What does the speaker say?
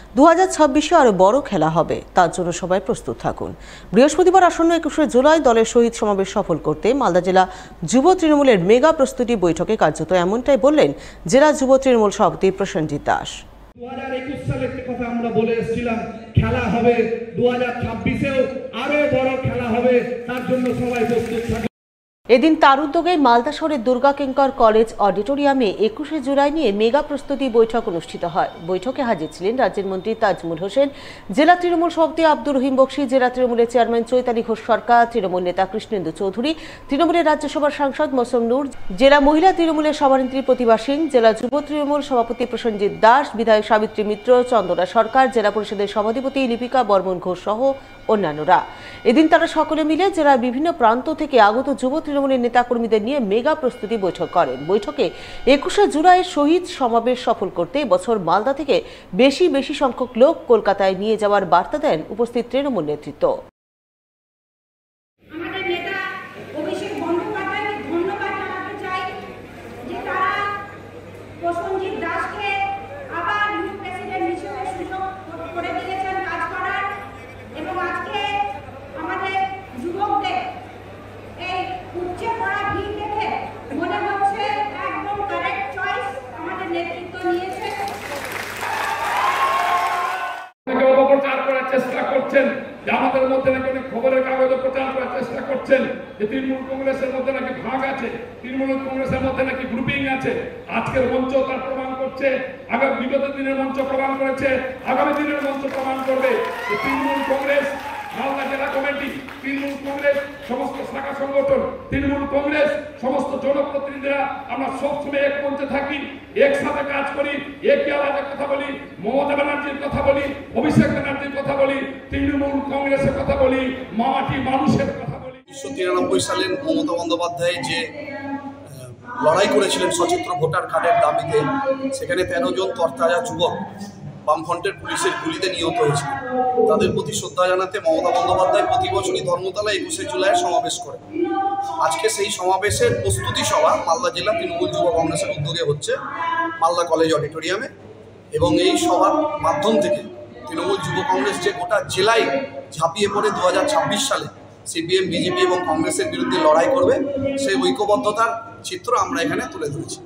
2026-এ আরো বড় খেলা হবে, তার জন্য সবাই প্রস্তুত থাকুন। বৃহস্পতিবার আসন্ন 21শে জুলাই দলের শহীদ সমাবেশ সফল করতে মালদা জেলা যুব তৃণমূলের মেগা প্রস্তুতি বৈঠকে কার্যত এমনটাই বললেন জেলা যুব তৃণমূল সভাপতি প্রসেনজিৎ দাস। 2021 সালের কথা আমরা বলে এসেছিলাম, খেলা হবে 2026-এও আরো বড় খেলা হবে, তার জন্য সবাই প্রস্তুত থাকুন। এদিন তার উদ্যোগে মালদা শহরের দুর্গা কিঙ্কর কলেজ অডিটোরিয়ামে 21শে জুলাই নিয়ে মেগা প্রস্তুতি বৈঠক অনুষ্ঠিত হয়। বৈঠকে হাজির ছিলেন রাজ্যের মন্ত্রী তাজমুল হোসেন, জেলা তৃণমূল সভাপতি আব্দুর রহিম বক্সী, জেলা তৃণমূলের চেয়ারম্যান চৈতালি ঘোষ সরকার, তৃণমূল নেতা কৃষ্ণেন্দু চৌধুরী, তৃণমূলের রাজ্যসভার সাংসদ মৌসুম নূর, জেলা মহিলা তৃণমূলের সভানেত্রী প্রতিভা সিং, জেলা যুব তৃণমূল সভাপতি প্রসেনজিৎ দাস, বিধায়ক সাবিত্রী মিত্র, চন্দনা সরকার, জেলা পরিষদের সভাধিপতি লিপিকা বর্মন ঘোষ সহ অন্যান্যরা। এদিন তারা সকলে মিলে জেলার বিভিন্ন প্রান্ত থেকে আগত যুব তৃণমূলের নেতাকর্মীদের নিয়ে মেগা প্রস্তুতি বৈঠক করেন। বৈঠকে 21শে জুলাইয়ের শহীদ সমাবেশ সফল করতে এবছর মালদা থেকে বেশি সংখ্যক লোক কলকাতায় নিয়ে যাওয়ার বার্তা দেন উপস্থিত তৃণমূল নেতৃত্ব। চেষ্টা করছেন যে আমাদের মধ্যে নাকি অনেক খবরের কাগজে প্রচার করার চেষ্টা করছেন যে তৃণমূল কংগ্রেসের মধ্যে নাকি ভাগ আছে, তৃণমূল কংগ্রেসের মধ্যে নাকি গ্রুপিং আছে। আজকের মঞ্চ তার প্রমাণ করছে, আগামী বিগত দিনের মঞ্চ প্রমাণ করেছে, আগামী দিনের মঞ্চ প্রমাণ করবে যে তৃণমূল কংগ্রেস, মালদা জেলা কমিটি, তৃণমূল কংগ্রেস সমস্ত শাখা সংগঠন, তৃণমূল কংগ্রেস সমস্ত জনপ্রতিনিধিরা আমরা সবসময় এক মঞ্চে থাকি, একসাথে কাজ করি, একই আওয়াজে কথা বলি, মমতা ব্যানার্জির কথা বলি, অভিষেক ব্যানার্জির কথা বলি, তৃণমূল কংগ্রেসের কথা বলি, মাটি মানুষের কথা বলি। 1993 সালের মমতা বন্দ্যোপাধ্যায় যে লড়াই করেছিলেন সচিত্র ভোটার কার্ডের দাবিতে, সেখানে 13 জন তরতাজা যুবক বামফ্রন্টের পুলিশের গুলিতে নিহত হয়েছিল। তাদের প্রতি শ্রদ্ধা জানাতে মমতা বন্দ্যোপাধ্যায় প্রতি বছরই ধর্মতলা 21শে জুলাই সমাবেশ করে। আজকে সেই সমাবেশের প্রস্তুতি সভা মালদা জেলা তৃণমূল যুব কংগ্রেসের উদ্যোগে হচ্ছে মালদা কলেজ অডিটোরিয়ামে, এবং এই সভার মাধ্যম থেকে তৃণমূল যুব কংগ্রেস যে গোটা জেলায় ঝাঁপিয়ে পড়ে 2026 সালে সিপিএম, বিজেপি এবং কংগ্রেসের বিরুদ্ধে লড়াই করবে, সেই ঐক্যবদ্ধতার চিত্র আমরা এখানে তুলে ধরেছি।